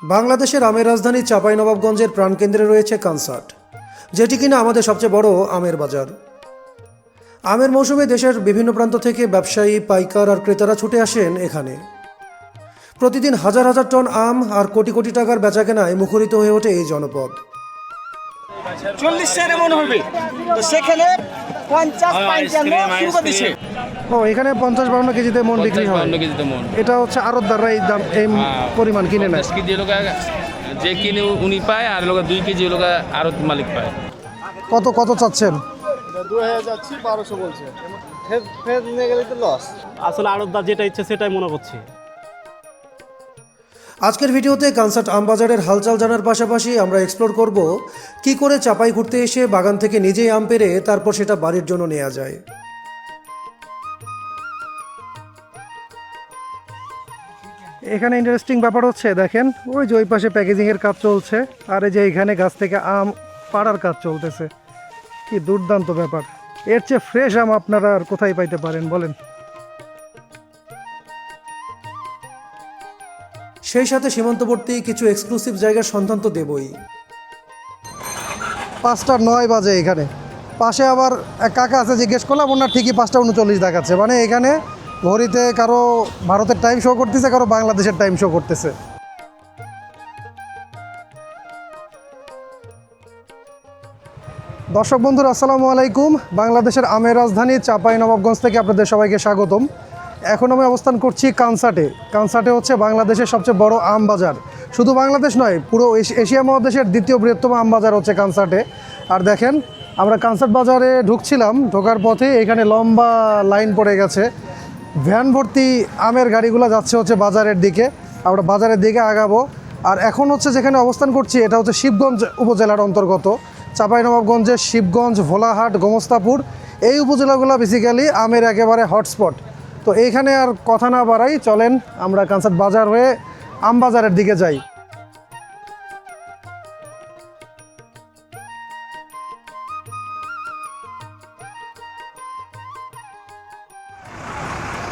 বাংলাদেশের আমের রাজধানী চাঁপাইনবাবগঞ্জের প্রাণকেন্দ্রে রয়েছে কানসাট, যেটি কিনা আমাদের সবচেয়ে বড় আমের বাজার। আমের মৌসুমে দেশের বিভিন্ন প্রান্ত থেকে ব্যবসায়ী, পাইকার আর ক্রেতারা ছুটে আসেন এখানে। প্রতিদিন হাজার হাজার টন আম আর কোটি কোটি টাকার বেচাকেনায় মুখরিত হয়ে ওঠে এই জনপদ। 40 মন হবে, তো সেখানে 50-55 শুরু করে দিছে। ও, এখানে 50-52 কেজিতে মন বিক্রি হয়। এটা হচ্ছে আড়তদাররা এই দাম, এই পরিমাণ কিনে নেয়। কেজি লোক যে কিনে উনি পায়, আর লোক 2 কেজি লোক আড়ত মালিক পায়। কত কত চাচ্ছেন? 2000 যাচ্ছি, 1200 বলছে। ফের নিয়ে গেলে তো লস। আসলে আড়তদার যেটা ইচ্ছে সেটাই মনে করছি। আজকের ভিডিওতে কানসাট আম বাজারের হালচাল জানার পাশাপাশি আমরা এক্সপ্লোর করব কি করে চাপাই ঘুরতে এসে বাগান থেকে নিজেই আম পেড়ে তারপর সেটা বাড়ির জন্য নেওয়া যায়। এখানে ইন্টারেস্টিং ব্যাপার হচ্ছে, দেখেন ওই যে ওই পাশে প্যাকেজিংয়ের কাজ চলছে, আর এই যে এখানে গাছ থেকে আম পাড়ার কাজ চলতেছে। কি দুর্দান্ত ব্যাপার! এর চেয়ে ফ্রেশ আম আপনারা আর কোথায় পাইতে পারেন বলেন? সেই সাথে সীমান্তবর্তী কিছু এক্সক্লুসিভ জায়গার সন্ধান তো দেবই। 5:09 বাজে এখানে। পাশে আবার এক কাকা আছে, জিজ্ঞেস করলাম, ওনার ঠিকই 5:39 দেখাচ্ছে। মানে এখানে ঘড়িতে কারো ভারতের টাইম শো করতেছে, কারো বাংলাদেশের টাইম শো করতেছে। দর্শক বন্ধুরা, আসসালামু আলাইকুম। বাংলাদেশের আমের রাজধানী চাঁপাইনবাবগঞ্জ থেকে আপনাদের সবাইকে স্বাগতম। এখন আমি অবস্থান করছি কানসাটে। কানসাটে হচ্ছে বাংলাদেশের সবচেয়ে বড় আম বাজার। শুধু বাংলাদেশ নয়, পুরো এশিয়া মহাদেশের দ্বিতীয় বৃহত্তম আম বাজার হচ্ছে কানসাটে। আর দেখেন, আমরা কানসাট বাজারে ঢুকছিলাম, ঢোকার পথে এখানে লম্বা লাইন পড়ে গেছে। ভ্যান ভর্তি আমের গাড়িগুলো যাচ্ছে হচ্ছে বাজারের দিকে। আমরা বাজারের দিকে আগাবো। আর এখন হচ্ছে যেখানে অবস্থান করছি, এটা হচ্ছে শিবগঞ্জ উপজেলার অন্তর্গত। চাঁপাইনবাবগঞ্জের শিবগঞ্জ, ভোলাহাট, গোমস্তাপুর, এই উপজেলাগুলো বেসিক্যালি আমের একেবারে হটস্পট। তো এইখানে আর কথা না বাড়াই, চলেন আমরা কানসাট বাজার হয়ে আম বাজারের দিকে যাই।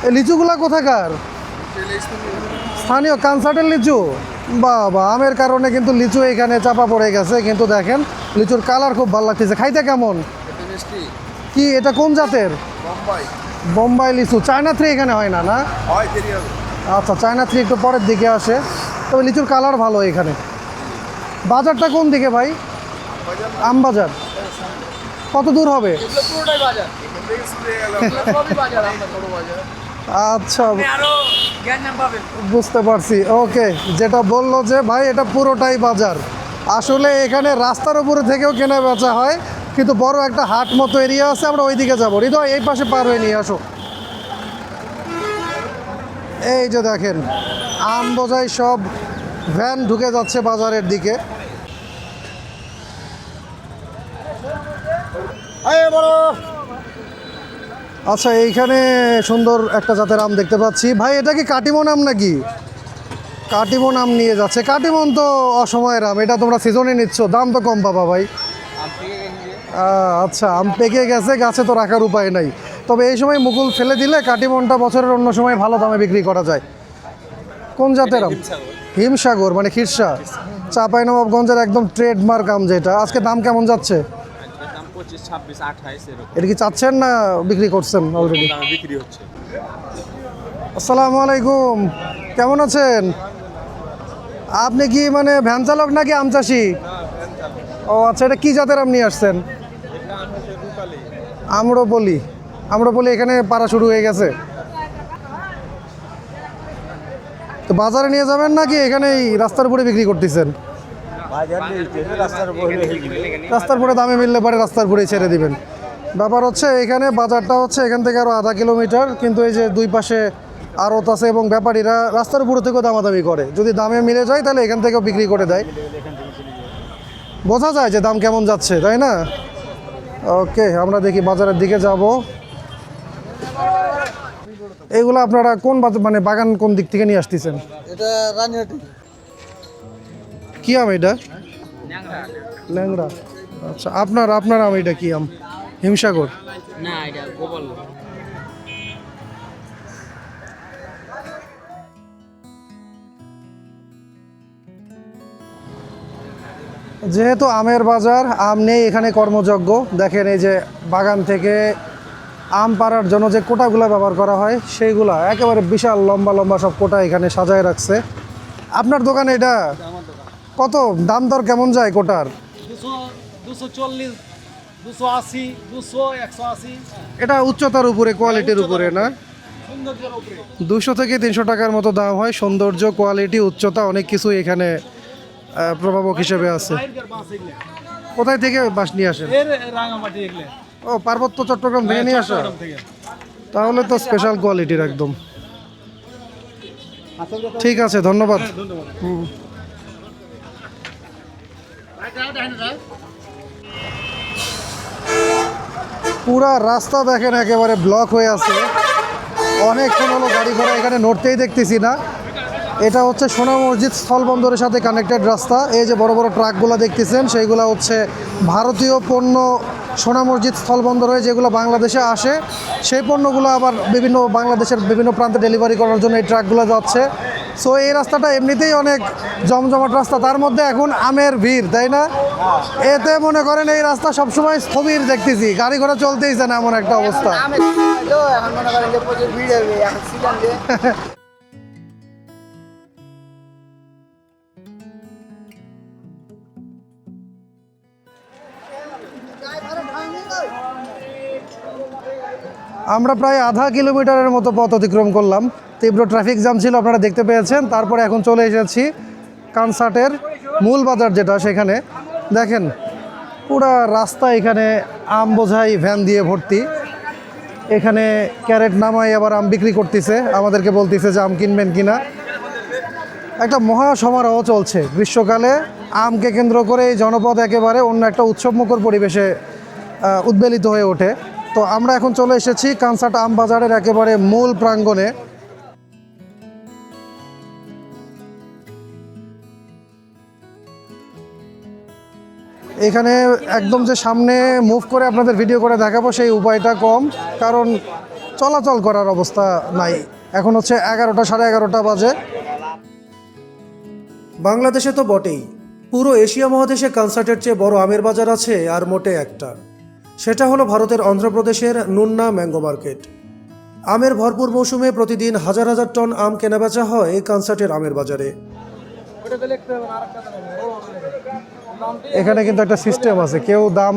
এই লিচুগুলা কোথাকার? স্থানীয় কানসাটের লিচু। বাবা, আমের কারণে কিন্তু লিচু এখানে চাপা পড়ে গেছে। কিন্তু দেখেন, লিচুর কালার খুব ভালো লাগতেছে। খাইতে কেমন? কি এটা কোন জাতের? বোম্বাই লিচু। চায়না 3 এখানে হয় না? না, আচ্ছা, চায়না 3 একটু পরের দিকে আসে। তবে লিচুর কালার ভালো এখানে। বাজারটা কোন দিকে ভাই? আম বাজার কত দূর হবে? আচ্ছা, বুঝতে পারছি। ওকে, যেটা বললো যে ভাই এটা পুরোটাই বাজার। আসলে এখানে রাস্তার উপরে থেকেও কেনা বেচা হয়, কিন্তু বড় একটা হাট মতো এরিয়া আছে। আমরা ওই দিকে যাবো। হৃদয়, এই পাশে পার হয়ে নিয়ে আসো। এই যে দেখেন, আম বোঝাই সব ভ্যান ঢুকে যাচ্ছে বাজারের দিকে। আচ্ছা, এইখানে সুন্দর একটা জাতের আম দেখতে পাচ্ছি। ভাই, এটা কি কাটিমন আম নাকি? কাটিমন আম নিয়ে যাচ্ছে। কাটিমন তো অসময়ের আম, এটা তোমরা সিজনে নিচ্ছ, দাম তো কম পাবা ভাই। আচ্ছা, আম পেকে গেছে, গাছে তো রাখার উপায় নাই। তবে এই সময় মুকুল ফেলে দিলে কাটিমনটা বছরের অন্য সময় ভালো দামে বিক্রি করা যায়। কোন জাতের আম? হিমসাগর, মানে খিরসা। চাঁপাইনবাবগঞ্জের একদম ট্রেডমার্ক আম যেটা। আজকে দাম কেমন যাচ্ছে? এটা কি চাচ্ছেন না বিক্রি করছেন অলরেডি? আসসালামু আলাইকুম, কেমন আছেন? আপনি কি মানে ভ্যান চালক নাকি আম চাষি? ও আচ্ছা, এটা কি জাতের আম নিয়ে আসছেন? আম্রপলি। আম্রপলি এখানে পাড়া শুরু হয়ে গেছে। তো বাজারে নিয়ে যাবেন নাকি এখানেই রাস্তার উপরে বিক্রি করতেছেন? রাস্তার উপরে দামে মিললে পরে রাস্তার উপরেই ছেড়ে দিবেন। ব্যাপার হচ্ছে, এখানে বাজারটা হচ্ছে এখান থেকে আরও আধা কিলোমিটার, কিন্তু এই যে দুই পাশে আড়ত আছে এবং ব্যাপারীরা রাস্তার উপরে থেকেও দামাদামি করে। যদি দামে মিলে যায় তাহলে এখান থেকেও বিক্রি করে দেয়। বোঝা যায় যে দাম কেমন যাচ্ছে, তাই না? ওকে, আমরা দেখি বাজারের দিকে যাব। এইগুলো আপনারা কোন মানে বাগান কোন দিক থেকে নিয়ে আসতেছেন? এটা রানীহাটি। কি আম এটা? ল্যাংড়া। আচ্ছা, আপনার আম এটা কি আম? হিমসাগর না, এটা গোপাল। যেহেতু আমের বাজার, আম নেই এখানে কর্মযজ্ঞ। দেখেন এই যে বাগান থেকে আম পাড়ার জন্য যে কোটাগুলো ব্যবহার করা হয় সেইগুলা একেবারে বিশাল লম্বা লম্বা সব কোটা এখানে সাজায় রাখছে। আপনার দোকানে এটা কত দাম দর কেমন যায় কোটার? 240, 280, 200, 180। এটা উচ্চতার উপরে, কোয়ালিটির উপরে না? 200 থেকে 300 টাকার মতো দাম হয়। সৌন্দর্য, কোয়ালিটি, উচ্চতা অনেক কিছু এখানে প্রভাবক হিসেবে আছে। কোথায় থেকে বাঁশ নিয়ে আসেন? রাঙামাটি এগুলো ও, পার্বত্য চট্টগ্রাম থেকে নিয়ে আসা? তাহলে তো স্পেশাল কোয়ালিটির একদম। ঠিক আছে, ধন্যবাদ। হুম। পুরা রাস্তা দেখেন একেবারে ব্লক হয়ে আছে। অনেকক্ষণ হলো গাড়ি ঘোড়া এখানে নড়তেই দেখতেছি না। এটা হচ্ছে সোনা মসজিদ স্থলবন্দরের সাথে কানেক্টেড রাস্তা। এই যে বড় বড় ট্রাকগুলো দেখতেছেন সেইগুলো হচ্ছে ভারতীয় পণ্য সোনা মসজিদ স্থলবন্দর হয়ে যেগুলো বাংলাদেশে আসে, সেই পণ্যগুলো আবার বিভিন্ন বাংলাদেশের বিভিন্ন প্রান্তে ডেলিভারি করার জন্য এই ট্রাকগুলো যাচ্ছে। সো এই রাস্তাটা এমনিতেই অনেক জমজমাট রাস্তা, তার মধ্যে এখন আমের ভিড়, তাই না? এতে মনে করেন এই রাস্তা সবসময় স্থবির দেখতেছি, গাড়ি ঘোড়া চলতেই যায় না, এমন একটা অবস্থা। এখন মনে করেন যে প্রচুর ভিড় হবে এখন সিজন যে। আমরা প্রায় আধা কিলোমিটারের মতো পথ অতিক্রম করলাম। তীব্র ট্রাফিক জ্যাম ছিল, আপনারা দেখতে পেয়েছেন। তারপরে এখন চলে এসেছি কনসার্টের মূল বাজার যেটা, সেখানে দেখেন পুরা রাস্তা এখানে আম বোঝাই ভ্যান দিয়ে ভর্তি। এখানে ক্যারেট নামাই আবার আম বিক্রি করতেছে, আমাদেরকে বলতেছে যে আম কিনবেন কিনা। একটা মহা সমারোহ চলছে গ্রীষ্মকালে। আমকে কেন্দ্র করে এই জনপদ একেবারে অন্য একটা উৎসবমুখর পরিবেশে উদ্বেলিত হয়ে ওঠে। তো আমরা এখন চলে এসেছি কনসার্ট আম বাজারের একেবারে মূল প্রাঙ্গণে। এখানে একদম যে সামনে মুভ করে আপনাদের ভিডিও করে দেখাবো সেই উপায়টা কম, কারণ চলাচল করার অবস্থা নাই। এখন হচ্ছে 11টা, সাড়ে 11টা বাজে। বাংলাদেশে তো বটেই, পুরো এশিয়া মহাদেশে কনসার্টের চেয়ে বড় আমের বাজার আছে আর মোটে একটা। সেটা হলো ভারতের অন্ধ্রপ্রদেশের নুন্না ম্যাঙ্গো মার্কেট। আমের ভরপুর মৌসুমে প্রতিদিন হাজার হাজার টন আম কেনাবেচা হয় এই কনসার্টের আমের বাজারে। এখানে কিন্তু একটা সিস্টেম আছে, কেউ দাম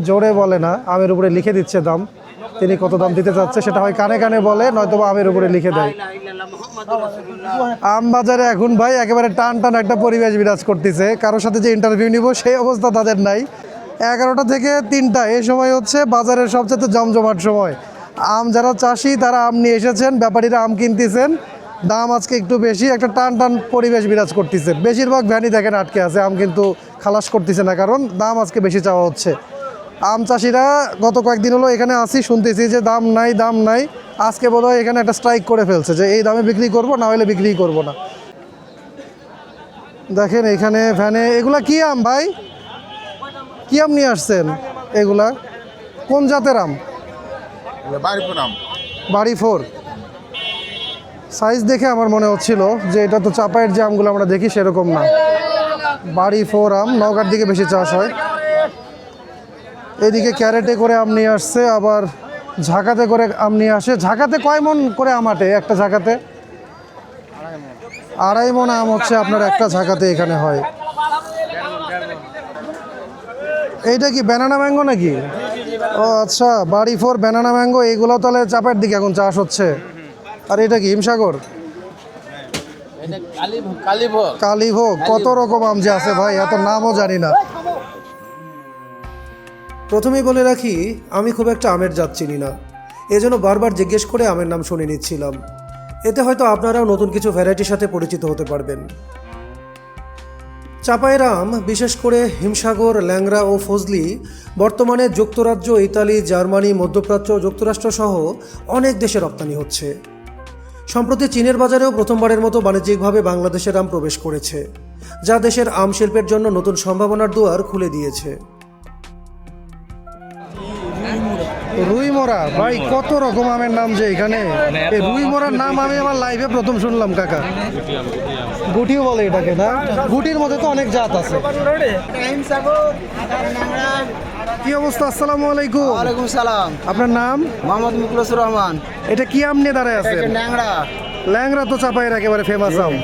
জোরে বলে না, আমের উপরে লিখে দিচ্ছে দাম। তিনি কত দাম দিতে চাচ্ছে সেটা হয় কানে কানে বলে, নয়তো আমের উপরে লিখে দেয়। আম বাজারে এখন ভাই একেবারে টান টান একটা পরিবেশ বিরাজ করতেছে। কারোর সাথে যে ইন্টারভিউ নিব সেই অবস্থা তাদের নাই। 11টা থেকে 3টা এই সময় হচ্ছে বাজারের সবচেয়ে জমজমাট সময়। আম যারা চাষি তারা আম নিয়ে এসেছেন, ব্যাপারীরা আম কিনতেছেন, দাম আজকে একটু বেশি, একটা টান টান পরিবেশ বিরাজ করতেছে। বেশিরভাগ ভ্যানই দেখেন আটকে আছে, আম কিন্তু খালাস করতেছে না, কারণ দাম আজকে বেশি চাওয়া হচ্ছে। আম চাষিরা গত কয়েকদিন হলো এখানে আসি, শুনতেছি যে দাম নাই দাম নাই। আজকে বোধহয় এখানে একটা স্ট্রাইক করে ফেলছে যে এই দামে বিক্রি করব, না হলে বিক্রি করব না। দেখেন এখানে ভ্যানে এগুলা কি আম ভাই, কি আম নিয়ে আসছেন? এগুলা কোন জাতের আম? বাড়ি 4। সাইজ দেখে আমার মনে হচ্ছিল যে এটা তো চাপায়ের যে আমগুলো আমরা দেখি সেরকম না। বাড়ি 4 আম নওগাঁর দিকে বেশি চাষ হয়। এদিকে ক্যারেটে করে আম নিয়ে আসছে, আবার ঝাঁকাতে করে আম নিয়ে আসে। ঝাঁকাতে কয় মন করে আম আটে একটা ঝাঁকাতে? 2.5 মন আম হচ্ছে আপনার একটা ঝাঁকাতে এখানে হয়। এইটা কি ব্যানানা ম্যাঙ্গো নাকি? ও আচ্ছা, বাড়ি 4 ব্যানানা ম্যাঙ্গো। এইগুলো তাহলে চাপের দিকে এখন চাষ হচ্ছে। আর এটা কি হিমসাগর? কালীভোগ। কত রকম আম যে আছে ভাই, এত নামও জানি না। প্রথমেই বলে রাখি, আমি খুব একটা আমের জাত চিনি না, এজন্য বারবার জিজ্ঞেস করে আমের নাম শুনে নিচ্ছিলাম। এতে হয়তো আপনারাও নতুন কিছু ভ্যারাইটির সাথে পরিচিত হতে পারবেন। চাপায়ের আম, বিশেষ করে হিমসাগর, ল্যাংড়া ও ফজলি, বর্তমানে যুক্তরাজ্য, ইতালি, জার্মানি, মধ্যপ্রাচ্য, যুক্তরাষ্ট্র সহ অনেক দেশে রপ্তানি হচ্ছে। সম্প্রতি চীনের বাজারেও প্রথমবারের মতো বাণিজ্যিকভাবে বাংলাদেশের আম প্রবেশ করেছে, যা দেশের আম শিল্পের জন্য নতুন সম্ভাবনার দুয়ার খুলে দিয়েছে। রুই মোরা ভাই, কত রকম আমের নাম যে এখানে। এই রুই মোরার নাম আমি আমার লাইভে প্রথম শুনলাম কাকা। গুটিও বলে এটাকে না? গুটির মধ্যে তো অনেক জাত আছে। কি অবস্থা? আসসালামু আলাইকুম। ওয়ালাইকুম সালাম। আপনার নাম? মোহাম্মদ মুখলেসুর রহমান। এটা কি আম নিয়ে দাঁড়ায় আছে? ন্যাংরা। ল্যাংড়া তো চাপাইয়ের একেবারে ফেমাস আম।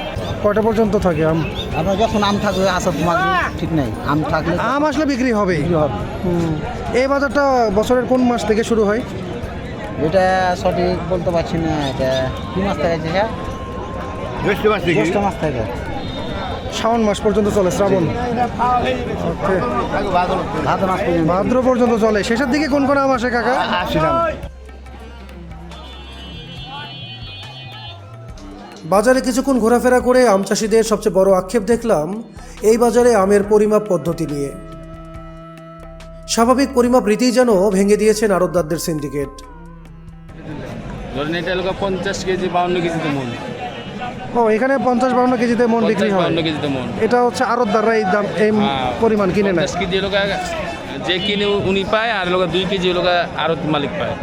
কয়টা পর্যন্ত থাকে আম? আপনার যখন আম থাকবে আসা তোমার ঠিক নাই, আম থাকলে আম আসলে বিক্রি হবেই। হবে। এই বাজারটা বছরের কোন মাস থেকে শুরু হয়? এটা সঠিক বলতে পারছি না। এটা কি মাস থেকে আছে? হ্যাঁ, জ্যৈষ্ঠ মাস থেকে। শ্রাবণ মাস পর্যন্ত চলে, শ্রাবণ। ওকে, ভাদ্র মাস পর্যন্ত। ভাদ্র পর্যন্ত চলে। শেষের দিকে কোন কোন আম আসে কাকা? বাজারে কিছুক্ষণ ঘোরাফেরা করে আম চাষিদের সবচেয়ে বড় আক্ষেপ দেখলাম এই বাজারে আমের পরিমাপ পদ্ধতি নিয়ে। স্বাভাবিক পরিমাপ রীতি যেন ভেঙে দিয়েছেন আড়তদারদের সিন্ডিকেট। ধরেন এটা লোক 50 কেজি 52 কেজিতে মন। ও, এখানে 50-52 কেজিতে মন বিক্রি হয়। 52 কেজিতে মন। এটা হচ্ছে আড়তদাররা এই দাম, এই পরিমাণ কিনে নেয়। 50 কেজি লোক যে কিনে উনি পায়, আর লোক 2 কেজি লোক আড়ত মালিক পায়।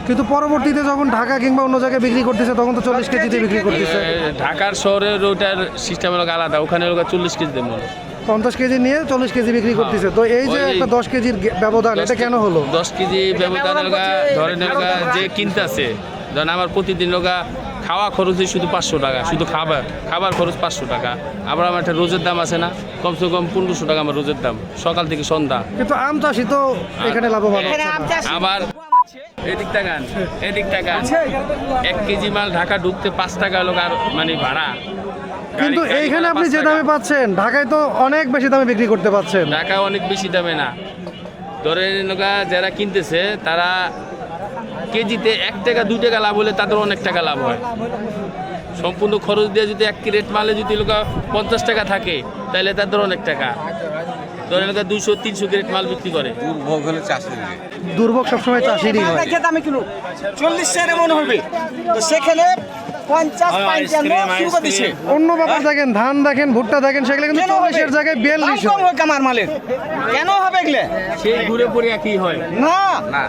কিন্তু পরবর্তীতে যখন ঢাকা কিংবা অন্য জায়গায় বিক্রি করতেছে তখন তো 40 কেজিতে বিক্রি করতেছে। ঢাকার শহরের ওটার সিস্টেম হলো আলাদা, ওখানে লোক 40 কেজিতে মন। 50 কেজি নিয়ে 40 কেজি বিক্রি করতেছে। তো এই যে একটা 10 কেজির ব্যবধান, এটা কেন হলো? 10 কেজি ব্যবধান লোকা ধরেন লোকা যে কিনতেছে, ধরেন আমার প্রতিদিন লোকা খাওয়া খরচই শুধু 500 টাকা, শুধু খাবার খরচ 500 টাকা। আবার আমার একটা রোজের দাম আছে না, কমসে কম 1500 টাকা আমার রোজের দাম, সকাল থেকে সন্ধ্যা। কিন্তু আম চাষি তো এখানে লাভবান হচ্ছে না। আবার এদিক টাকান 1 কেজি মাল ঢাকা ঢুকতে 5 টাকা লোক আর মানে ভাড়া। কিন্তু এইখানে আপনি যে দামে পাচ্ছেন, ঢাকায় তো অনেক বেশি দামে বিক্রি করতে পাচ্ছেন। ঢাকা অনেক বেশি দামে না। ধরে লোকা যারা কিনতেছে তারা কেজিতে 1 টাকা 2 টাকা লাভ হলে তাদের অনেক টাকা লাভ হয়। সম্পূর্ণ খরচ দিয়ে যদি 1 ক্রেট মালে যদি লোকা 50 টাকা থাকে, তাহলে তাদের অনেক টাকা। ধরে লোকা 200-300 ক্রেট মাল বিক্রি করে। দুর্ভোগ সবসময় চাষিরই হয়। আমি কিলো 40 টাকা মনে হবে, তো সেখানে 50-55 শুরু করে দিছে। অন্য ব্যাপার দেখেন, ধান দেখেন, ভুট্টা দেখেন, সেগুলো কিন্তু 40-এর জায়গায় 42 কম হয় কামার মালের। কেন হবে এগুলো? সেই ঘুরে পড়ে একই হয় না, না।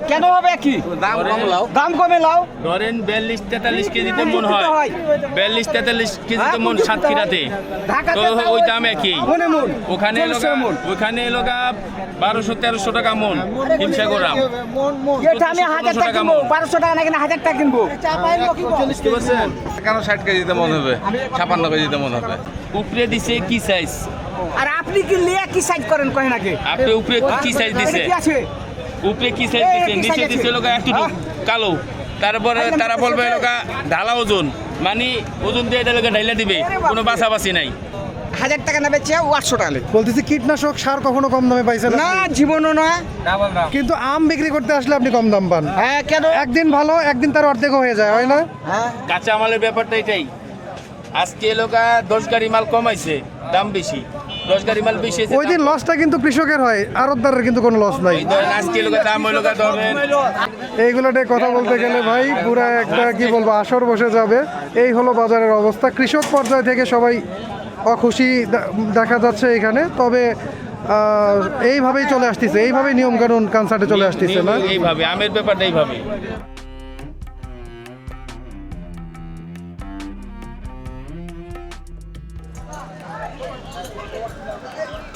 কেন হবে কি? দাম কমে লাও। ধরেন 42-43 কেজিতে মন হয়, 42-43 কেজিতে মন সাতক্ষীরাতে, তো ওই দাম একই। ওখানে এলাকা 1200-1300 টাকা মন হিমসা করাম। এটা আমি 1000 টাকা কিনবো, 1200 টাকা না কিনে 1000 টাকা কিনবো। কেন 60 কেজিতে মন হবে, 56 কেজিতে মন হবে? উপরে দিছে কি সাইজ? আর আপনি কি লিয়া কি সাইজ করেন কয় নাকি? আপনি উপরে কি সাইজ দিছে? কি আছে? উপরে কি সাইজ দিছে? নিচে দিছে লোকা একটু কালো, তারপরে তারা বলবে লোকা ঢালা ওজন, মানে ওজন দিয়ে এটা লোকা ঢাইলা দিবে, কোনো বাছাবাছি নাই। 1000 টাকা নেবে চেয়ে 800 টাকা নেবে। বলতেছি কীটনাশক সার কখনো কম দামে পাইছেন না, জীবনও না। কিন্তু আম বিক্রি করতে আসলে আপনি কম দাম পান। হ্যাঁ, কেন? একদিন ভালো, একদিন তার অর্ধেক হয়ে যায়, হয় না? হ্যাঁ, কাঁচা মালের ব্যাপারটা এটাই। আজকে লোকা 10 গাড়ি মাল কমাইছে, দাম বেশি। 10 গাড়ি মাল বেশি হয়েছে, ওই দিন লসটা কিন্তু কৃষকের হয়, আড়তদারের কিন্তু কোনো লস নাই। ধরেন আজকে লোকা দাম ওই লোকা ধরেন এইগুলোতে কথা বলতে গেলে ভাই পুরা একটা কি বলবো আসর বসে যাবে। এই হলো বাজারের অবস্থা। কৃষক পর্যায় থেকে সবাই অখুশি দেখা যাচ্ছে এখানে। তবে এইভাবেই চলে আসতেছে, এইভাবেই নিয়মকানুন কনসার্টে চলে আসতেছে না? এইভাবে আমের ব্যাপারটা এইভাবে।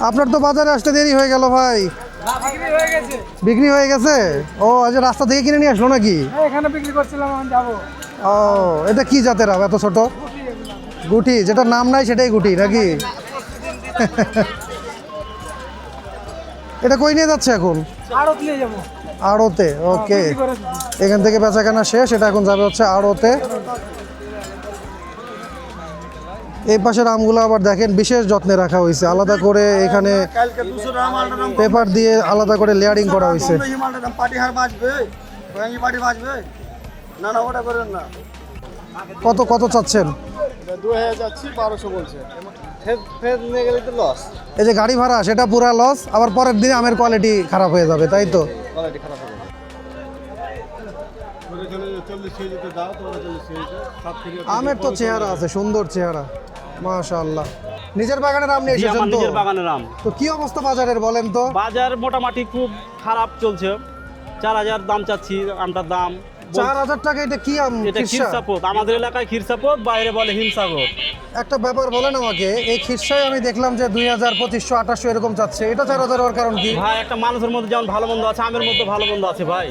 আপনার তো বাজারে আসতে দেরি হয়ে গেল ভাই। বিক্রি হয়ে গেছে? ও, আজ রাস্তা থেকে কিনে নিয়ে আসলো নাকি? এখানে বিক্রি করছিলাম, আমি যাবো। ও, এটা কি জাতের আম এত ছোট? গুটি, যেটার নাম নাই সেটাই গুটি নাকি? এটা কই নিয়ে যাচ্ছে এখন? আড়ত নিয়ে যাবো। আড়তে, ওকে। এখান থেকে বেচাকেনা শেষ, এটা এখন যাবে হচ্ছে আড়তে। এই পাশের আমগুলো আবার দেখেন বিশেষ যত্নে রাখা হয়েছে, আলাদা করে এখানে পেপার দিয়ে আলাদা করে লেয়ারিং করা হয়েছে। কত কত চাচ্ছেন? 2000 যাচ্ছি, 1200 বলছে। ফের নিয়ে গেলে তো লস, এই যে গাড়ি ভাড়া সেটা পুরা লস, আবার পরের দিনে আমের কোয়ালিটি খারাপ হয়ে যাবে, তাই তো? কোয়ালিটি খারাপ হবে। 40 কেজিতে দাও, তোমরা 40 কেজিতে 7 কেজি। আমের তো চেহারা আছে, সুন্দর চেহারা, মাশাআল্লাহ। নিজের বাগানের আম নিয়ে এসেছেন তো? নিজের বাগানের আম। তো কি অবস্থা বাজারের বলেন তো? বাজার মোটামুটি খুব খারাপ চলছে। 4,000 দাম চাচ্ছি, আমটার দাম। 4,000 টাকা। এটা কি আম? এটা খিরসা? খিরসাপোত, আমাদের এলাকায় খিরসাপোত, বাইরে বলে হিমসাগর। একটা ব্যাপার বলেন আমাকে, এই খিরসায় আমি দেখলাম যে 2,000, 2,500, 2,800 এরকম চাচ্ছে, এটা 4,000 হওয়ার কারণ কি? ভাই একটা মানুষের মধ্যে যেমন ভালো মন্দ আছে, আমের মধ্যে ভালো মন্দ আছে ভাই।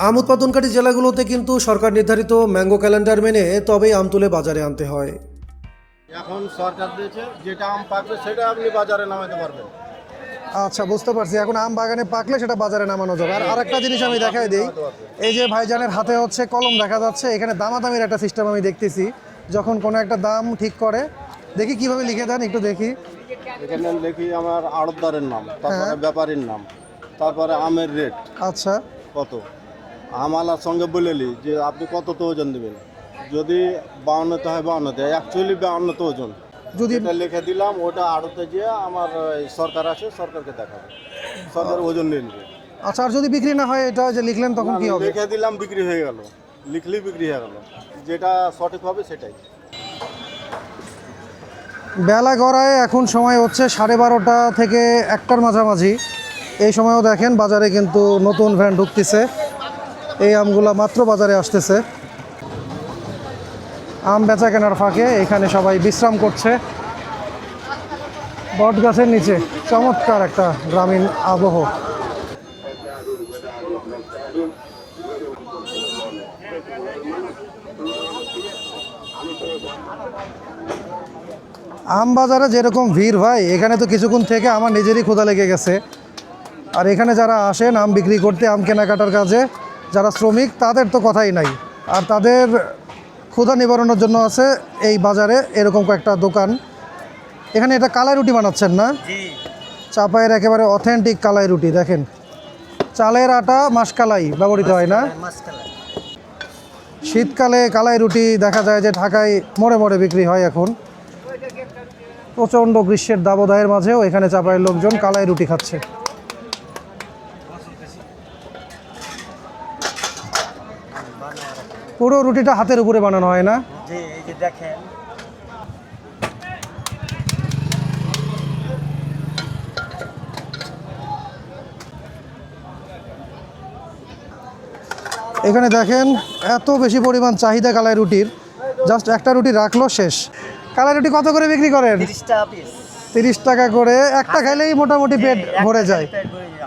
আম উৎপাদনকারী জেলাগুলোতে কিন্তু সরকার নির্ধারিত ম্যাঙ্গো ক্যালেন্ডার মেনে তবেই আম তুলে বাজারে আনতে হয়। এখন সরকার দিয়েছে যেটা আম পাকবে সেটা আপনি বাজারে নামাতে পারবেন। আচ্ছা, বুঝতে পারছি। এখন আম বাগানে পাকলে সেটা বাজারে নামানো যাবে। আর আরেকটা জিনিস আমি দেখাই দিই, এই যে ভাইজানের হাতে হচ্ছে কলম দেখা যাচ্ছে, এখানে দামাদামির একটা সিস্টেম আমি দেখতেছি। যখন কোনো একটা দাম ঠিক করে, দেখি কিভাবে লিখে দেন একটু দেখি। এখানে লিখি আমার আড়তদারের নাম, তারপরে ব্যাপারীর নাম, তারপরে আমের রেট আচ্ছা, কত, আমালার সঙ্গে বলেলি যে আপনি কত তো ওজন দেবেন। যদি 52তে হয় 52তে, অ্যাকচুয়ালি 52তে ওজন যদি এটা লিখে দিলাম, ওটা আড়তে গিয়ে আমার এই সরকার আসে, সরকারকে দেখাবে, সরকার ওজন নিয়ে নেবে। আচ্ছা, আর যদি বিক্রি না হয়, এটা যে লিখলেন তখন কি হবে? লিখে দিলাম, বিক্রি হয়ে গেল, লিখলেই বিক্রি হয়ে গেল, যেটা সঠিক হবে সেটাই। বেলা গড়ায় এখন সময় হচ্ছে 12:30 থেকে 1টার মাঝামাঝি। এই সময়ও দেখেন বাজারে কিন্তু নতুন ভ্যান ঢুকতেছে, এই আমগুলা মাত্র বাজারে আসতেছে। আম বেচা কেনার ফাঁকে এখানে সবাই বিশ্রাম করছে বট গাছের নিচে। চমৎকার একটা গ্রামীণ আবহ। আম বাজারে যেরকম ভিড় ভাই, এখানে তো কিছুক্ষণ থেকে আমার নিজেরই ক্ষুধা লেগে গেছে। আর এখানে যারা আসেন আম বিক্রি করতে, আম কেনাকাটার কাজে, যারা শ্রমিক, তাদের তো কথাই নাই। আর তাদের ক্ষুধা নিবারণের জন্য আছে এই বাজারে এরকম কয়েকটা দোকান। এখানে এটা কালাই রুটি বানাচ্ছেন না? চাপায়ের একেবারে অথেন্টিক কালাই রুটি। দেখেন, চালের আটা মাসকালাই ব্যবহৃত হয় না? শীতকালে কালাই রুটি দেখা যায় যে ঢাকায় মোড়ে মোড়ে বিক্রি হয়। এখন প্রচণ্ড গ্রীষ্মের দাবদাহের মাঝেও এখানে চাপায়ের লোকজন কালাই রুটি খাচ্ছে। পুরো রুটিটা হাতের উপরে বানানো হয় না? জি, এই যে দেখেন এখানে দেখেন এত বেশি পরিমাণ চাহিদা কালাই রুটির, জাস্ট একটা রুটি রাখলো শেষ। কালাই রুটি কত করে বিক্রি করেন? 30 টাকা পিস। 30 টাকা করে। একটা খাইলেই মোটামুটি পেট ভরে যায়।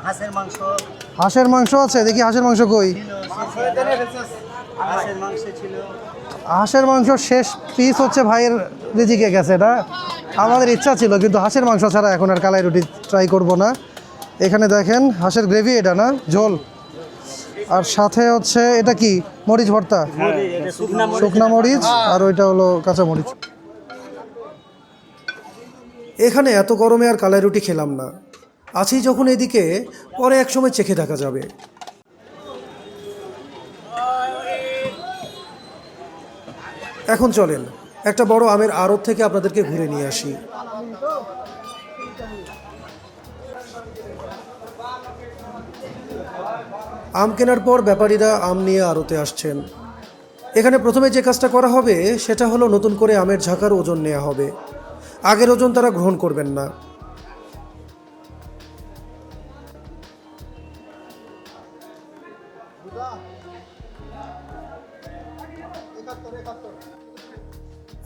হাঁসের মাংস, হাঁসের মাংস আছে? দেখি হাঁসের মাংস কই? হাঁসের মাংস ছিল। হাঁসের মাংস শেষ পিস হচ্ছে ভাইয়ের রিজিকে গেছে। এটা আমাদের ইচ্ছা ছিল, কিন্তু হাঁসের মাংস ছাড়া এখন আর কালাই রুটি ট্রাই করব না। এখানে দেখেন হাঁসের গ্রেভি, এটা না ঝোল, আর সাথে হচ্ছে এটা কি মরিচ ভর্তা, শুকনা মরিচ, আর ওইটা হলো কাঁচা মরিচ। এখানে এত গরমে আর কালাই রুটি খেলাম না, আছি যখন এদিকে, পরে এক সময় চেখে দেখা যাবে। এখন চলেন একটা বড় আমের আড়ত থেকে আপনাদেরকে ঘুরে নিয়ে আসি। আম কেনার পর ব্যাপারীরা আম নিয়ে আড়তে আসছেন। এখানে প্রথমে যে কাজটা করা হবে সেটা হলো নতুন করে আমের ঝাঁকার ওজন নেওয়া হবে। আগের ওজন তারা গ্রহণ করবেন না।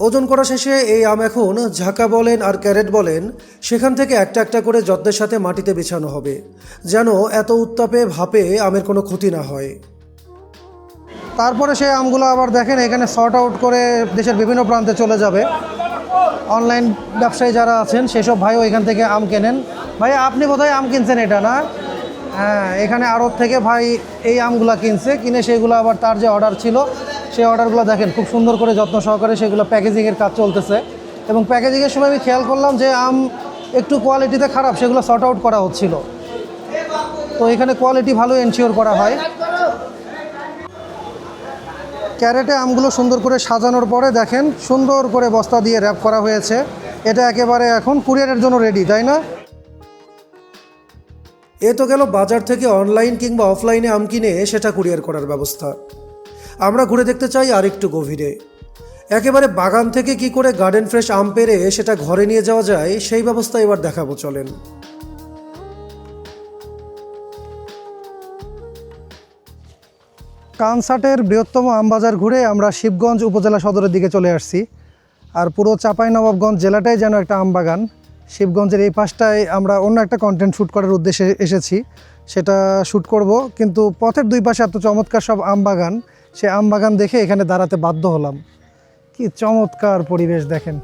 ওজন করা শেষে এই আম এখন ঝাঁকা বলেন আর ক্যারেট বলেন, সেখান থেকে একটা একটা করে যত্নের সাথে মাটিতে বিছানো হবে, যেন এত উত্তাপে ভাপে আমের কোনো ক্ষতি না হয়। তারপরে সেই আমগুলো আবার দেখেন এখানে সর্ট আউট করে দেশের বিভিন্ন প্রান্তে চলে যাবে। অনলাইন ব্যবসায়ী যারা আছেন সেসব ভাইও এখান থেকে আম কেনেন। ভাই আপনি বোধহয় আম কিনছেন এটা না? হ্যাঁ, এখানে আড়ত থেকে ভাই এই আমগুলো কিনছে, কিনে সেগুলো আবার তার যে অর্ডার ছিল সেই অর্ডারগুলো দেখেন খুব সুন্দর করে যত্ন সহকারে সেগুলো প্যাকেজিংয়ের কাজ চলতেছে। এবং প্যাকেজিংয়ের সময় আমি খেয়াল করলাম যে আম একটু কোয়ালিটিতে খারাপ, সেগুলো সর্ট আউট করা হচ্ছিল। তো এখানে কোয়ালিটি ভালো এনশিওর করা হয়। ক্যারেটে আমগুলো সুন্দর করে সাজানোর পরে দেখেন সুন্দর করে বস্তা দিয়ে র্যাপ করা হয়েছে। এটা একেবারে এখন কুরিয়ারের জন্য রেডি, তাই না? এ তো গেল বাজার থেকে অনলাইন কিংবা অফলাইনে আম কিনে সেটা কুরিয়ার করার ব্যবস্থা। আমরা ঘুরে দেখতে চাই আরেকটু গভীরে। একেবারে বাগান থেকে কি করে গার্ডেন ফ্রেশ আম পেড়ে সেটা ঘরে নিয়ে যাওয়া যায় সেই ব্যবস্থা এবার দেখাবো, চলেন। কানসাটের বৃহত্তম আমবাজার ঘুরে আমরা শিবগঞ্জ উপজেলা সদরের দিকে চলে আসছি। আর পুরো চাঁপাইনবাবগঞ্জ জেলাটাই যেন একটা আমবাগান। শিবগঞ্জের এই পাশটায় আমরা অন্য একটা কন্টেন্ট শ্যুট করার উদ্দেশ্যে এসেছি, সেটা শ্যুট করব, কিন্তু পথের দুই পাশে এত চমৎকার সব আমবাগান, সে আমবাগান দেখে এখানে দাঁড়াতে বাধ্য হলাম। কি চমৎকার পরিবেশ দেখেন।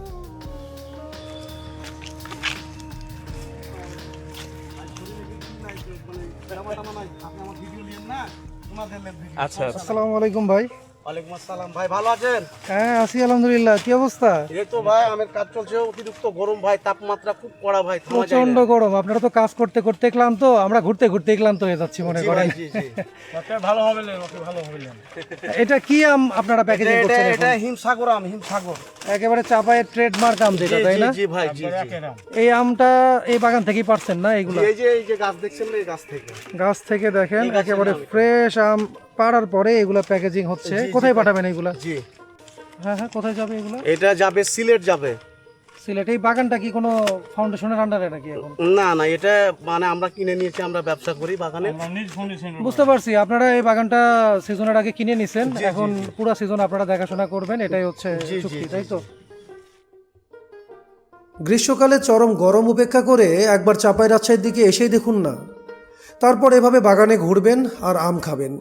আচ্ছা আসসালামু আলাইকুম ভাই। ওয়ালাইকুম আসসালাম ভাই, ভালো আছেন? হ্যাঁ আছি আলহামদুলিল্লাহ। কি অবস্থা? এই তো ভাই আমের কাজ চলছে, অতিরিক্ত গরম ভাই, তাপমাত্রা খুব কড়া ভাই, থামা যায় প্রচন্ড না। গরম। আপনারা তো কাজ করতে করতে ক্লান্ত, আমরা ঘুরতে ঘুরতে ক্লান্ত হয়ে যাচ্ছি মনে জি করেন। ভাই, জি জি। ভালো হবে ভালো হবে। এটা কি আম আপনারা প্যাকেজিং এটা করছেন এটা এখন? হিমসাগর আম, হিমসাগর। একেবারে চাপায়ের ট্রেডমার্ক আম যেটা, তাই না? জি ভাই, জি জি। এই আমটা এই বাগান থেকেই পারছেন না এগুলো? এই যে গাছ দেখছেন না, এই গাছ থেকে। গাছ থেকে দেখেন এই গাছের একেবারে আম। ফ্রেশ আম পাড়ার পরে এগুলো প্যাকেজিং হচ্ছে। জি, জি, কোথায় ভাই। পাঠাবেন এগুলা? জি, হ্যাঁ হ্যাঁ, কোথায় যাবে এগুলো? এটা যাবে সিলেট যাবে। সিলেট। এই বাগানটা কি কোনো ফাউন্ডেশনের আন্ডারে নাকি এখন? না না, এটা মানে আমরা কিনে নিয়েছি, আমরা ব্যবসা করি বাগানে। বুঝতে পারছি, আপনারা এই বাগানটা সিজনের আগে কিনে নিছেন, এখন পুরো সিজন আপনারা দেখাশোনা করবেন, এটাই হচ্ছে চুক্তি, তাই তো? গ্রীষ্মকালে চরম গরম উপেক্ষা করে একবার চাপাই রাজশাহীর দিকে এসেই দেখুন না, তারপর এভাবে বাগানে ঘুরবেন আর আম খাবেন,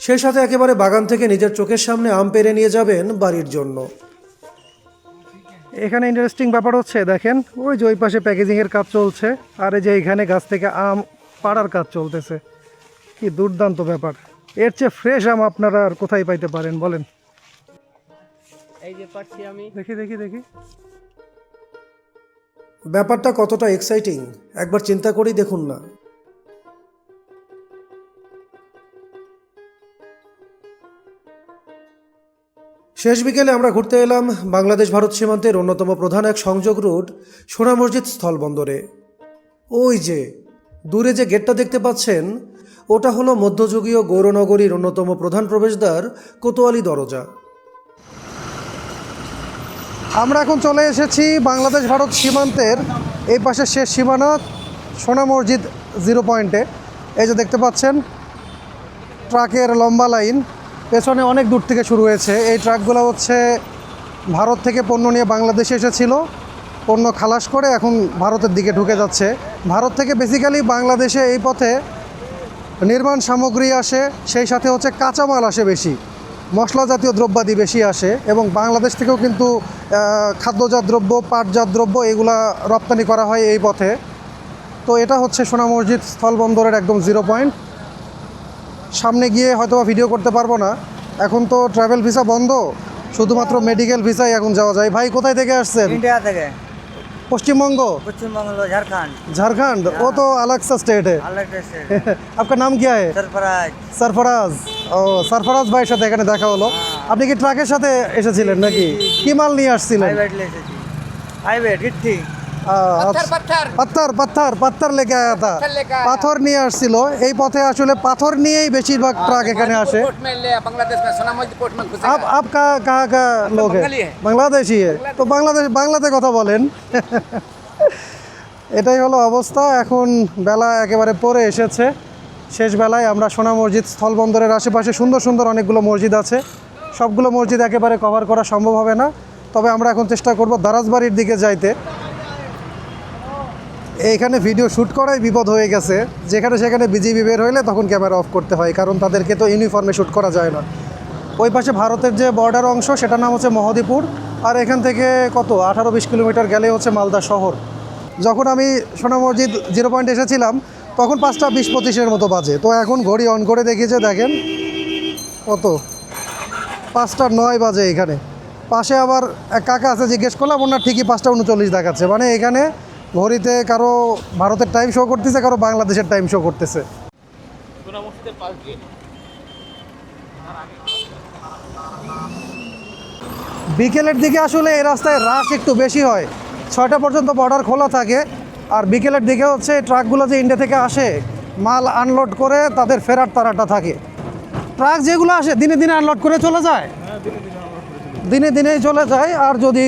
সেই সাথে একেবারে বাগান থেকে নিজের চোখের সামনে আম পেড়ে নিয়ে যাবেন বাড়ির জন্য। এখানে ইন্টারেস্টিং ব্যাপার হচ্ছে দেখেন, ওই যে ওই পাশে প্যাকেজিংয়ের কাজ চলছে, আর এই যে এখানে গাছ থেকে আম পাড়ার কাজ চলতেছে। কি দুর্দান্ত ব্যাপার! এর চেয়ে ফ্রেশ আম আপনারা আর কোথায় পাইতে পারেন বলেন? এই যে পাচ্ছি আমি। দেখি দেখি দেখি ব্যাপারটা কতটা এক্সাইটিং একবার চিন্তা করেই দেখুন না। শেষ বিকেলে আমরা ঘুরতে এলাম বাংলাদেশ ভারত সীমান্তের অন্যতম প্রধান এক সংযোগ রুট সোনা মসজিদ স্থলবন্দরে। ওই যে দূরে যে গেটটা দেখতে পাচ্ছেন, ওটা হলো মধ্যযুগীয় গৌরনগরীর অন্যতম প্রধান প্রবেশদ্বার কোতোয়ালি দরজা। আমরা এখন চলে এসেছি বাংলাদেশ ভারত সীমান্তের এই পাশের শেষ সীমানা সোনা মসজিদ জিরো পয়েন্টে। এই যে দেখতে পাচ্ছেন ট্রাকের লম্বা লাইন, পেছনে অনেক দূর থেকে শুরু হয়েছে। এই ট্রাকগুলো হচ্ছে ভারত থেকে পণ্য নিয়ে বাংলাদেশে এসেছিল, পণ্য খালাস করে এখন ভারতের দিকে ঢুকে যাচ্ছে। ভারত থেকে বেসিক্যালি বাংলাদেশে এই পথে নির্মাণ সামগ্রী আসে, সেই সাথে হচ্ছে কাঁচামাল আসে বেশি, মশলা জাতীয় দ্রব্যাদি বেশি আসে, এবং বাংলাদেশ থেকেও কিন্তু খাদ্যজাত দ্রব্য, পাটজাত দ্রব্য এগুলা রপ্তানি করা হয় এই পথে। তো এটা হচ্ছে সোনা মসজিদ স্থলবন্দরের একদম জিরো পয়েন্ট। সামনে গিয়ে হয়তো ভিডিও করতে পারবো না, এখন তো ট্রাভেল ভিসা বন্ধ, শুধুমাত্র মেডিকেল ভিসাই এখন যাওয়া যায়। ভাই কোথায় থেকে আসছেন? इंडिया থেকে। পশ্চিমবঙ্গ? পশ্চিমবঙ্গ, ঝাড়খণ্ড। झारखंड? वो तो अलग सा स्टेट है। अलग से। आपका नाम क्या है? सरफराज। সরফরাজ। ও, সরফরাজ ভাইয়ের সাথে এখানে দেখা হলো। আপনি কি ট্রাকের সাথে এসেছিলেন নাকি? কি মাল নিয়ে আসছিলেন? प्राइवेट ले से जी। प्राइवेट गिट्टी। পাথর লেকে আয়া থা। পাথর নিয়ে আসছিল। এই পথে আসলে পাথর নিয়েই বেশিরভাগ ট্রাক এখানে আসে। बांग्लादेश में सोना मस्जिद पोर्ट में घुसे आप कहाँ का लोग बंगाली है? है। বাংলাদেশি है। তো বাংলাতে কথা বলেন। এটাই হলো অবস্থা। এখন বেলা একেবারে পরে এসেছে, শেষ বেলায় আমরা সোনা মসজিদ স্থলবন্দরের আশেপাশে সুন্দর সুন্দর অনেকগুলো মসজিদ আছে, সবগুলো মসজিদ একেবারে কভার করা সম্ভব হবে না, তবে আমরা এখন চেষ্টা করব দারাজবাড়ির দিকে যাইতে। এইখানে ভিডিও শ্যুট করাই বিপদ হয়ে গেছে, যেখানে সেখানে বিজিবি বের হইলে তখন ক্যামেরা অফ করতে হয়, কারণ তাদেরকে তো ইউনিফর্মে শ্যুট করা যায় না। ওই পাশে ভারতের যে বর্ডার অংশ সেটার নাম হচ্ছে মহদীপুর, আর এখান থেকে কত 18-20 কিলোমিটার গেলে হচ্ছে মালদা শহর। যখন আমি সোনা মসজিদ জিরো পয়েন্ট এসেছিলাম তখন 5:20-25 মতো বাজে, তো এখন ঘড়ি অন করে দেখেছে, দেখেন কত 5:09 বাজে। এখানে পাশে আবার এক কাকা আছে, জিজ্ঞেস করলাম, ওনার ঠিকই 5:39 দেখাচ্ছে। মানে এখানে ঘড়িতে কারো ভারতের টাইম শো করতেছে, কারো বাংলাদেশের টাইম শো করতেছে। বিকেলের দিকে আসলে এই রাস্তায় রাশ একটু বেশি হয়, 6টা পর্যন্ত বর্ডার খোলা থাকে, আর বিকেলের দিকে হচ্ছে ট্রাকগুলো যে ইন্ডিয়া থেকে আসে মাল আনলোড করে তাদের ফেরার তাড়াটা থাকে। ট্রাক যেগুলো আসে দিনে দিনে আনলোড করে চলে যায়, দিনে দিনেই চলে যায়। আর যদি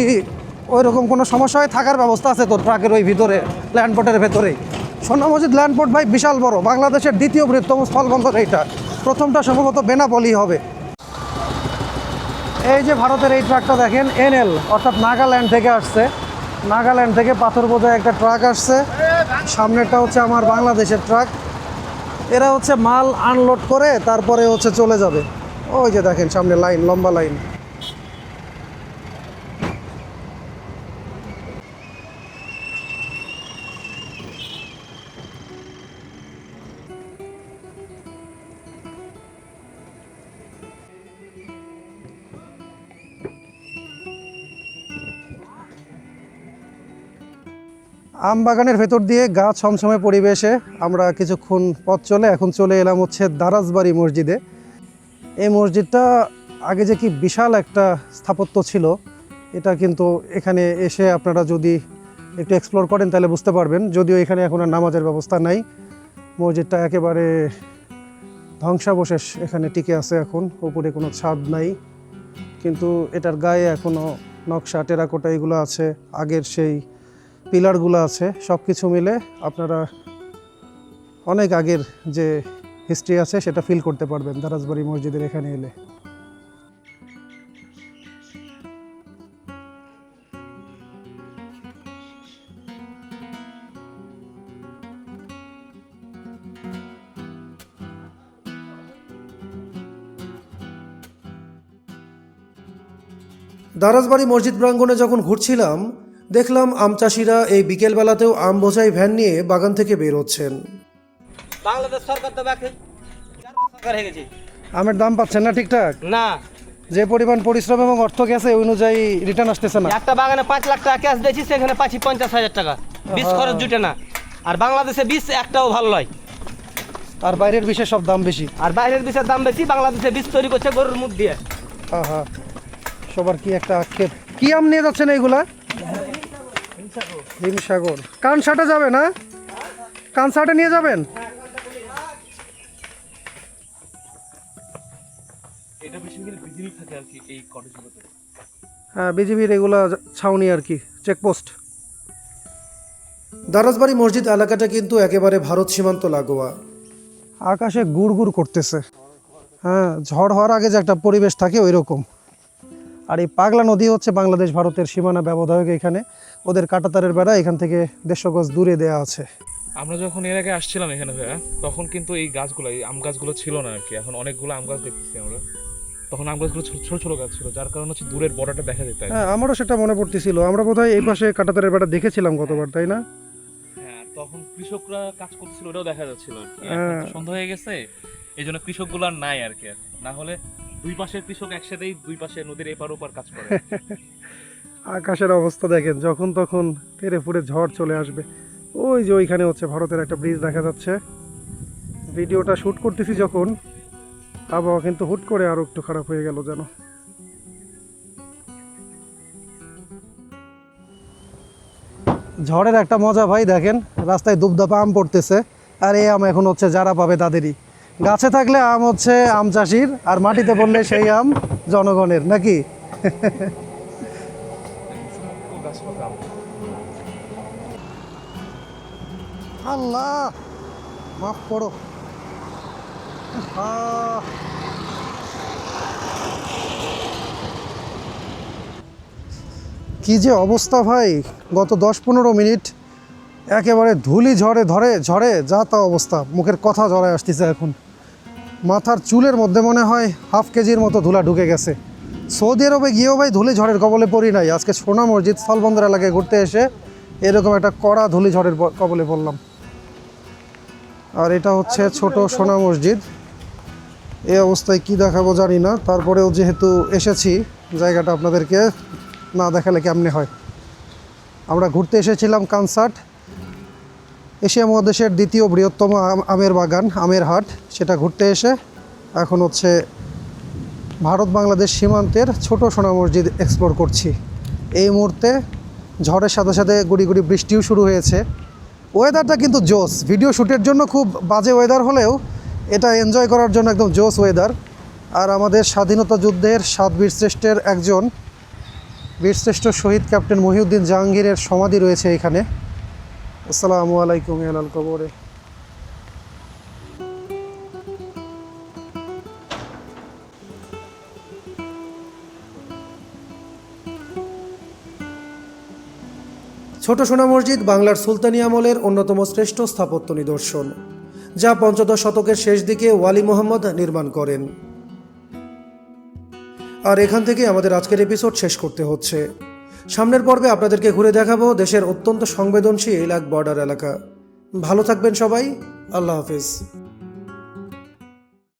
ওই রকম কোনো সমস্যা হয়, থাকার ব্যবস্থা আছে তো ট্রাকের ওই ভিতরে, ল্যান্ডপোর্টের ভেতরেই। সোনা মসজিদ ল্যান্ডপোর্ট ভাই বিশাল বড়, বাংলাদেশের দ্বিতীয় বৃহত্তম স্থলবন্দর এইটা। প্রথমটা সম্ভবত বেনাপোলি হবে। এই যে ভারতের এই ট্রাকটা দেখেন, NL অর্থাৎ নাগাল্যান্ড থেকে আসছে। নাগাল্যান্ড থেকে পাথর বোঝায় একটা ট্রাক আসছে, সামনেরটা হচ্ছে আমার বাংলাদেশের ট্রাক। এরা হচ্ছে মাল আনলোড করে তারপরে হচ্ছে চলে যাবে। ওই যে দেখেন সামনে লাইন, লম্বা লাইন। আম বাগানের ভেতর দিয়ে গা ছমছমে পরিবেশে আমরা কিছুক্ষণ পথ চলে এখন চলে এলাম হচ্ছে দারাজবাড়ি মসজিদে। এই মসজিদটা আগে যে কি বিশাল একটা স্থাপত্য ছিল, এটা কিন্তু এখানে এসে আপনারা যদি একটু এক্সপ্লোর করেন তাহলে বুঝতে পারবেন। যদিও এখানে এখন আর নামাজের ব্যবস্থা নাই, মসজিদটা একেবারে ধ্বংসাবশেষ এখানে টিকে আছে এখন, উপরে কোনো ছাদ নাই, কিন্তু এটার গায়ে এখনও নকশা টেরাকোটা এগুলো আছে, আগের সেই পিলারগুলো আছে। সব কিছু মিলে আপনারা অনেক আগের যে হিস্ট্রি আছে সেটা ফিল করতে পারবেন দারাজবাড়ি মসজিদের এখানে এলে। দারাজবাড়ি মসজিদ প্রাঙ্গণে যখন ঘুরছিলাম দেখলাম আম চাষিরা এই বিকেলবেলাতেও আম বোঝাই ভ্যান নিয়ে বাগান থেকে বের হচ্ছেন। বাংলাদেশ সরকার তো বাকি সরকার হয়ে গেছে আমের দাম পাচ্ছেন না ঠিকঠাক, না। যে পরিমাণ পরিশ্রম এবং অর্থ গেছে ওই অনুযায়ী রিটার্ন আসতেছে না। একটা বাগানে 5 লাখ টাকা ক্যাশ দিয়েছি, সেখানে পাচ্ছি 50,000 টাকা। বীজ খরচ জুটে না। আর বাংলাদেশে বীজ একটাও ভালো নয়, আর বাইরের বিষয়ে সব দাম বেশি। আর বাইরের বীজের দাম বেশি। বাংলাদেশে বীজ তৈরি করছে গরুর মুখ দিয়ে। হ্যাঁ হ্যাঁ, সবার কি একটা আক্ষেপ। কি আম নিয়ে যাচ্ছেন এইগুলা? হিমসাগর। কানসাটে যাবে না? কানসাটে নিয়ে যাবেন? হ্যাঁ, বিজিবির এগুলা ছাউনি আর কি, চেকপোস্ট। দারাজবাড়ি মসজিদ এলাকাটা কিন্তু একেবারে ভারত সীমান্ত লাগোয়া। আকাশে গুড় গুড় করতেছে। হ্যাঁ, ঝড় হওয়ার আগে যে একটা পরিবেশ থাকে ওই রকম। আর এই পাগলা নদী হচ্ছে বাংলাদেশ ভারতের সীমানা ব্যবধায়ক। এখানে ওদের কাঁটাতারের বেড়া এখান থেকে 150 গজ দূরে দেয়া আছে। আমরা যখন এর আগে আসছিলাম এখানে ভাইয়া, তখন কিন্তু এই গাছগুলো, এই আম গাছগুলো ছিল না আর কি। এখন অনেকগুলো আম গাছ দেখতেছি আমরা। তখন আম গাছগুলো ছোট ছোট গাছ ছিল, যার কারণে হচ্ছে দূরের বর্ডারটা দেখা যেত। হ্যাঁ, আমারও সেটা মনে পড়তেছিল। আমরা বোধহয় এই পাশে কাঁটাতারের বেড়া দেখেছিলাম গতবার, তাই না? হ্যাঁ, তখন কৃষকরা কাজ করতেছিল, ওটাও দেখা যাচ্ছিল আর কি। এখন তো সন্ধ্যা হয়ে গেছে, এই জন্য কৃষকগুলো আর নাই আর কি। না হলে দুই পাশের কৃষক একসাথেই দুই পাশে নদীর এপার ওপার কাজ করে। আকাশের অবস্থা দেখেন, যখন তখন তেরে ফুড়ে ঝড় চলে আসবে। ওই যে ওইখানে হচ্ছে ভারতের একটা ব্রিজ দেখা যাচ্ছে। ভিডিওটা শ্যুট করতেছি যখন, আবহাওয়া কিন্তু হুট করে আরো একটু খারাপ হয়ে গেল যেন। ঝড়ের একটা মজা ভাই, দেখেন রাস্তায় দুবদাপা আম পড়তেছে। আর এই আম এখন হচ্ছে যারা পাবে তাদেরই। গাছে থাকলে আম হচ্ছে আম চাষির, আর মাটিতে পড়লে সেই আম জনগণের, নাকি? আল্লাহ মাফ করো। কি যে অবস্থা ভাই, গত 10-15 মিনিট একেবারে ধুলি ঝড়ে যা তা অবস্থা। মুখের কথা ঝরে আসতেছে এখন। মাথার চুলের মধ্যে মনে হয় হাফ কেজির মতো ধুলা ঢুকে গেছে। সৌদি আরবে গিয়েও ভাই ধুলি ঝড়ের কবলে পড়ি নাই। আজকে সোনা মসজিদ স্থলবন্দর এলাকায় ঘুরতে এসে এরকম একটা কড়া ধুলি ঝড়ের কবলে পড়লাম। আর এটা হচ্ছে ছোট সোনা মসজিদ। এই অবস্থায় কি দেখাবো জানি না, তারপরেও যেহেতু এসেছি জায়গাটা আপনাদেরকে না দেখালে কেমনে হয়। আমরা ঘুরতে এসেছিলাম কানসাট, এশিয়া মহাদেশের দ্বিতীয় বৃহত্তম আমের বাগান, আমের হাট। সেটা ঘুরতে এসে এখন হচ্ছে ভারত বাংলাদেশ সীমান্তের ছোট সোনা মসজিদ এক্সপ্লোর করছি। এই মুহূর্তে ঝড়ের সাথে সাথে গুড়ি গুড়ি বৃষ্টিও শুরু হয়েছে। ওয়েদারটা কিন্তু জোস। ভিডিও শ্যুটের জন্য খুব বাজে ওয়েদার হলেও এটা এনজয় করার জন্য একদম জোস ওয়েদার। আর আমাদের স্বাধীনতা যুদ্ধের 7 বীরশ্রেষ্ঠের একজন, বীরশ্রেষ্ঠ শহীদ ক্যাপ্টেন মহিউদ্দিন জাহাঙ্গীরের সমাধি রয়েছে এখানে। আসসালামু আলাইকুম আলাল কবরে। ছোট সোনা মসজিদ বাংলার সুলতানি আমলের অন্যতম শ্রেষ্ঠ স্থাপত্য নিদর্শন, যা 15 শতকের শেষ দিকে ওয়ালি মোহাম্মদ নির্মাণ করেন। আর এখান থেকে আমাদের আজকের এপিসোড শেষ করতে হচ্ছে। সামনের পর্বে আপনাদেরকে ঘুরে দেখাবো দেশের অত্যন্ত সংবেদনশীল এক বর্ডার এলাকা। ভালো থাকবেন সবাই, আল্লাহ হাফিজ।